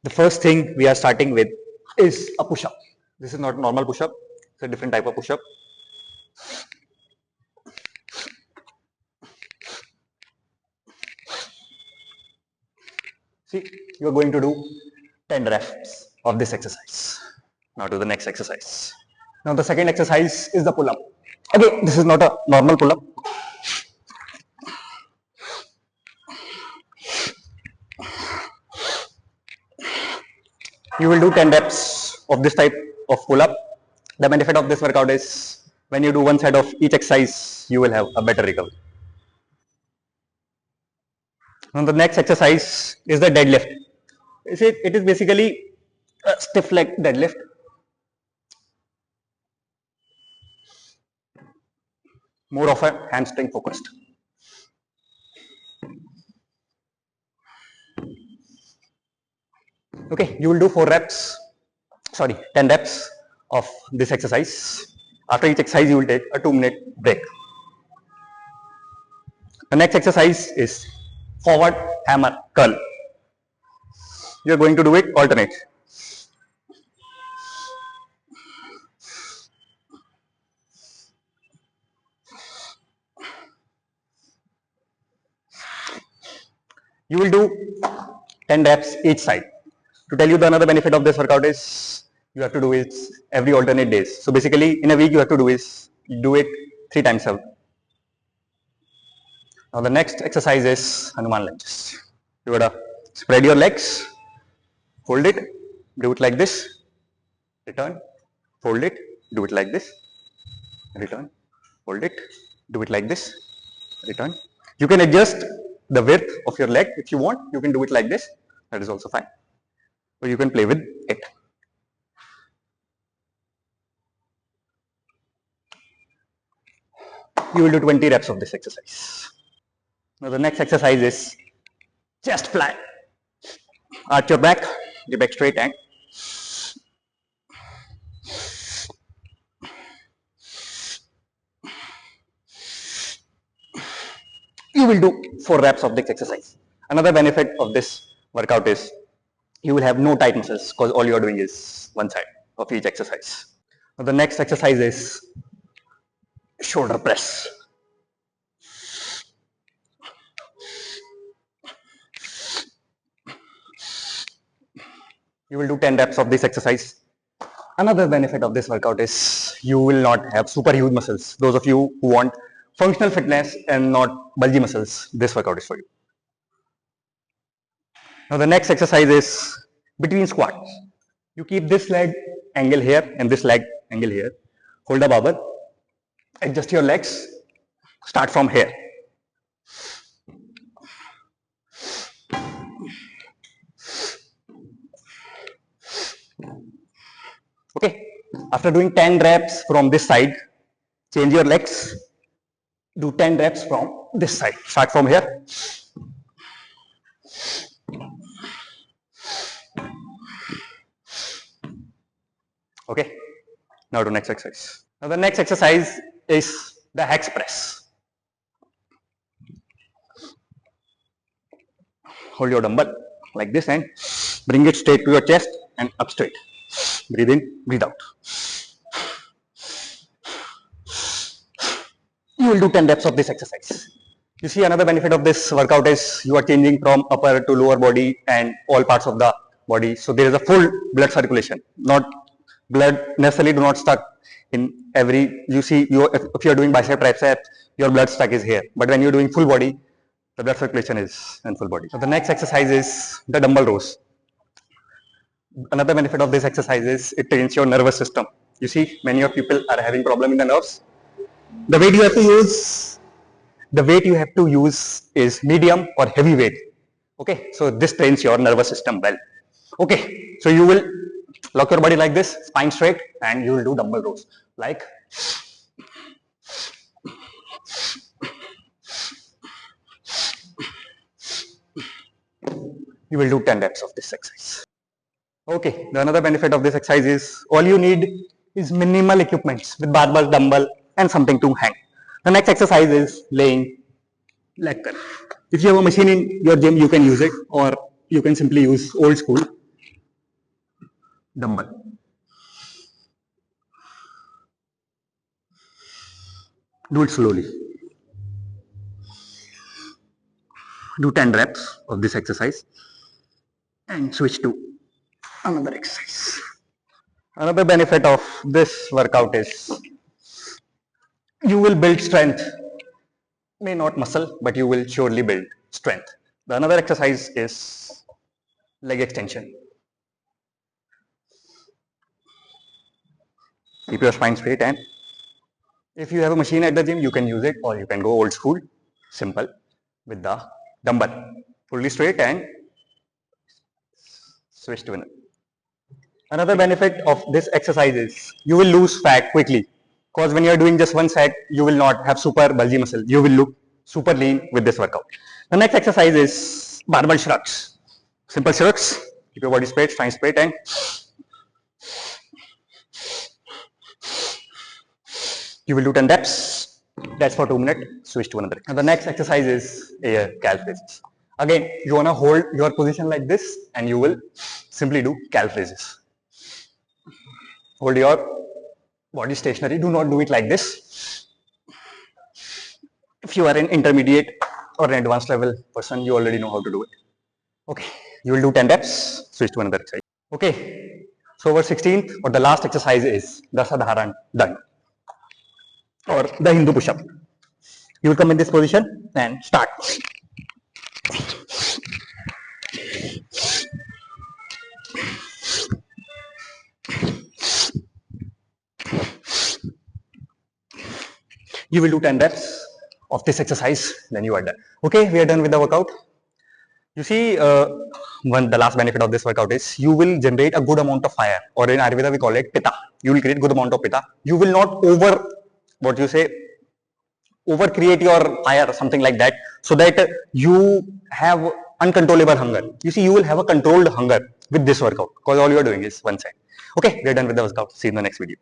The first thing we are starting with is a push-up. This is not a normal push-up, it's a different type of push-up. See, you are going to do 10 reps of this exercise. Now to the next exercise. Now the second exercise is the pull-up. Again, this is not a normal pull-up. You will do 10 reps of this type of pull-up. The benefit of this workout is when you do one side of each exercise, you will have a better recovery. Now the next exercise is the deadlift. It is basically a stiff leg deadlift. More of a hamstring focused. Okay, you will do 10 reps of this exercise. After each exercise, you will take a 2-minute break. The next exercise is forward hammer curl. You are going to do it alternate. You will do 10 reps each side. To tell you the another benefit of this workout is you have to do it every alternate days. So basically in a week you have to do it 3 times a week. Now the next exercise is Hanuman lunges. You gotta spread your legs, fold it, do it like this, return, fold it, do it like this, return, fold it, do it like this, return. You can adjust the width of your leg if you want. You can do it like this, that is also fine. Or you can play with it. You will do 20 reps of this exercise. Now the next exercise is chest fly. Arch your back straight and you will do 4 reps of this exercise. Another benefit of this workout is you will have no tight muscles because all you are doing is one side of each exercise. Now the next exercise is shoulder press. You will do 10 reps of this exercise. Another benefit of this workout is you will not have super huge muscles. Those of you who want functional fitness and not bulgy muscles, this workout is for you. Now the next exercise is between squats. You keep this leg angle here and this leg angle here. Hold a barbell, adjust your legs, start from here. Okay, after doing 10 reps from this side, change your legs, do 10 reps from this side. Start from here. Okay, now to next exercise. Now the next exercise is the hex press. Hold your dumbbell like this and bring it straight to your chest and up straight. Breathe in, breathe out. You will do 10 reps of this exercise. You see, another benefit of this workout is you are changing from upper to lower body and all parts of the body. So there is a full blood circulation. Not blood necessarily do not stuck in every, you see, if you are doing bicep, triceps, your blood stuck is here. But when you are doing full body, the blood circulation is in full body. So the next exercise is the dumbbell rows. Another benefit of this exercise is it trains your nervous system. You see, many of people are having problem in the nerves. The weight you have to use is medium or heavy weight. Okay, so this trains your nervous system well. Okay, so you will lock your body like this, spine straight, and you will do dumbbell rows like you will do 10 reps of this exercise. Okay, the another benefit of this exercise is all you need is minimal equipments with barbell, dumbbell and something to hang. The next exercise is laying leg curl. If you have a machine in your gym, you can use it, or you can simply use old school dumbbell. Do it slowly. Do 10 reps of this exercise and switch to another exercise. Another benefit of this workout is you will build strength. May not muscle, but you will surely build strength. The another exercise is leg extension. Keep your spine straight, and if you have a machine at the gym, you can use it, or you can go old school, simple, with the dumbbell. Fully straight and switch to another. Another benefit of this exercise is you will lose fat quickly, because when you are doing just one set, you will not have super bulgy muscle. You will look super lean with this workout. The next exercise is barbell shrugs. Simple shrugs. Keep your body straight, spine straight, and you will do 10 reps. That's for 2 minutes. Switch to another. And the next exercise is air calf raises. Again, you want to hold your position like this, and you will simply do calf raises. Hold your body stationary. Do not do it like this. If you are an intermediate or an advanced level person, you already know how to do it. Okay, you will do 10 reps. Switch to another exercise. Okay, so our 16th or the last exercise is the Sadharan Dand, or the Hindu push-up. You will come in this position and start. You will do 10 reps of this exercise, then you are done. Okay, we are done with the workout. You see, the last benefit of this workout is you will generate a good amount of fire, or in Ayurveda we call it pitta. You will create good amount of pitta. You will not over create your fire or something like that, so that you have uncontrollable hunger. You see, you will have a controlled hunger with this workout, because all you are doing is one side. Okay, we are done with the workout. See you in the next video.